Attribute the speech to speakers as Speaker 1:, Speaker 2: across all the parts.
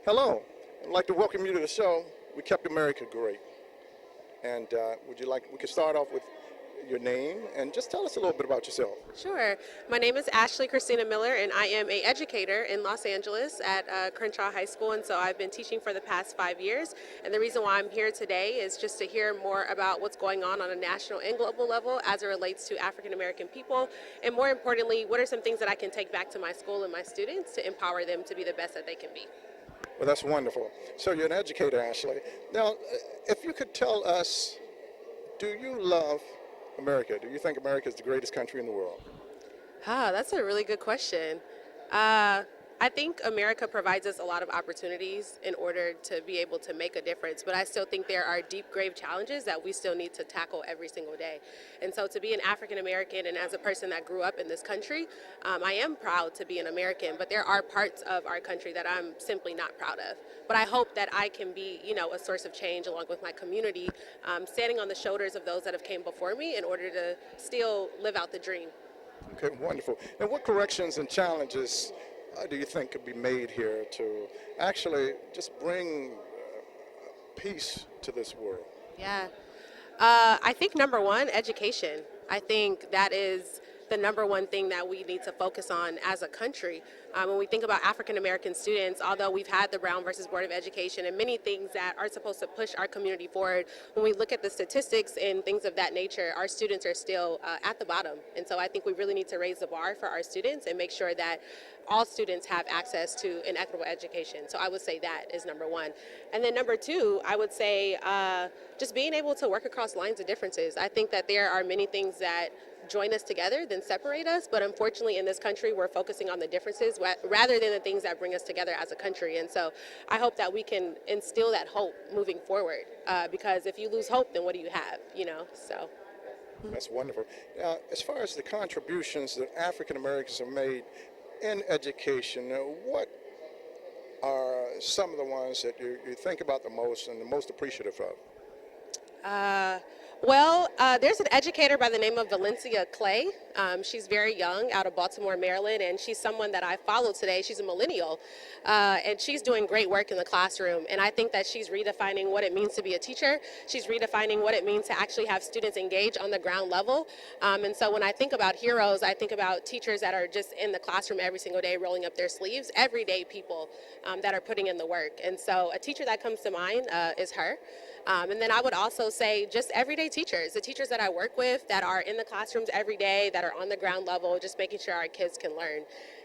Speaker 1: Hello, I'd like to welcome you to the show. We kept America great. And we could start off with your name and just tell us a little bit about yourself.
Speaker 2: Sure. My name is Ashley Christina Miller, and I am an educator in Los Angeles at Crenshaw High School, and so I've been teaching for the past 5 years. And the reason why I'm here today is just to hear more about what's going on a national and global level as it relates to African American people, and more importantly, what are some things that I can take back to my school and my students to empower them to be the best that they can be.
Speaker 1: Well, that's wonderful. So you're an educator, Ashley. Now, if you could tell us, do you love America? Do you think America is the greatest country in the world?
Speaker 2: That's a really good question. I think America provides us a lot of opportunities in order to be able to make a difference, but I still think there are deep, grave challenges that we still need to tackle every single day. And so to be an African American and as a person that grew up in this country, I am proud to be an American, but there are parts of our country that I'm simply not proud of. But I hope that I can be, a source of change along with my community, standing on the shoulders of those that have came before me in order to still live out the dream.
Speaker 1: Okay, wonderful. And what corrections and challenges do you think could be made here to actually just bring peace to this world?
Speaker 2: Yeah. I think number one, education. I think that is the number one thing that we need to focus on as a country. When we think about African American students, although we've had the Brown versus Board of Education and many things that are supposed to push our community forward, when we look at the statistics and things of that nature, our students are still at the bottom. And so I think we really need to raise the bar for our students and make sure that all students have access to an equitable education. So I would say that is number one. And then number two, I would say just being able to work across lines of differences. I think that there are many things that join us together than separate us, but unfortunately in this country we're focusing on the differences rather than the things that bring us together as a country. And so I hope that we can instill that hope moving forward, because if you lose hope, then what do you have, so.
Speaker 1: That's wonderful. Now, as far as the contributions that African Americans have made in education, what are some of the ones that you think about the most and the most appreciative of?
Speaker 2: There's an educator by the name of Valencia Clay. She's very young, out of Baltimore, Maryland, and she's someone that I follow today. She's a millennial, and she's doing great work in the classroom. And I think that she's redefining what it means to be a teacher. She's redefining what it means to actually have students engage on the ground level. And so when I think about heroes, I think about teachers that are just in the classroom every single day, rolling up their sleeves, everyday people that are putting in the work. And so a teacher that comes to mind is her. And then I would also say just everyday teachers, the teachers that I work with that are in the classrooms every day, that are on the ground level, just making sure our kids can learn.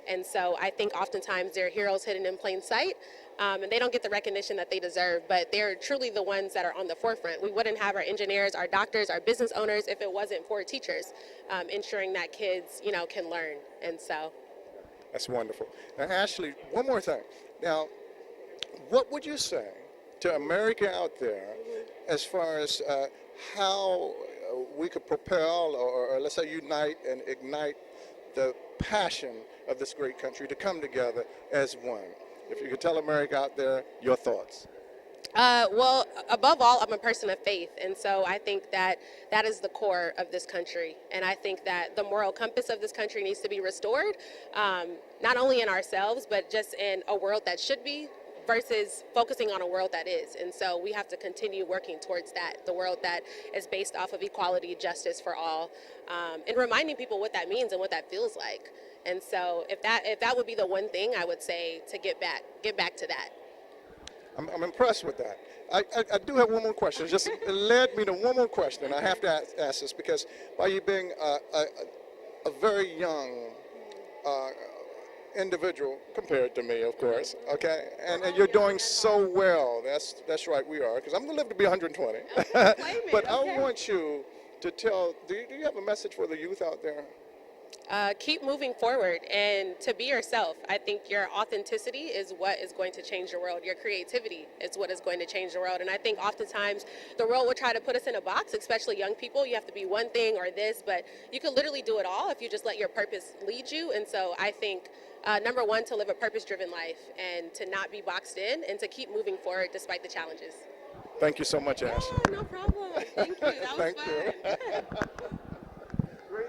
Speaker 2: And so I think oftentimes they're heroes hidden in plain sight, and they don't get the recognition that they deserve, but they're truly the ones that are on the forefront. We wouldn't have our engineers, our doctors, our business owners if it wasn't for teachers, ensuring that kids, can learn. And so.
Speaker 1: That's wonderful. Now, Ashley, one more thing. Now, what would you say to America out there as far as how we could propel or let's say unite and ignite the passion of this great country to come together as one? If you could tell America out there your thoughts.
Speaker 2: Above all, I'm a person of faith, and so I think that that is the core of this country, and I think that the moral compass of this country needs to be restored, not only in ourselves, but just in a world that should be, versus focusing on a world that is. And so we have to continue working towards that, the world that is based off of equality, justice for all, and reminding people what that means and what that feels like. And so if that would be the one thing I would say to get back to that.
Speaker 1: I'm impressed with that. I do have one more question. Just led me to one more question. I have to ask this because by you being a very young individual compared to me, of course, okay, and you're doing so well. That's right, we are, because I'm gonna live to be 120. But I want you to tell. Do you have a message for the youth out there?
Speaker 2: Keep moving forward and to be yourself. I think your authenticity is what is going to change the world. Your creativity is what is going to change the world. And I think oftentimes the world will try to put us in a box, especially young people. You have to be one thing or this, but you can literally do it all if you just let your purpose lead you. And so I think number one, to live a purpose-driven life and to not be boxed in and to keep moving forward despite the challenges.
Speaker 1: Thank you so much, Ashley.
Speaker 2: No problem. Thank you. That was
Speaker 1: Thank
Speaker 2: fun.
Speaker 1: you. Great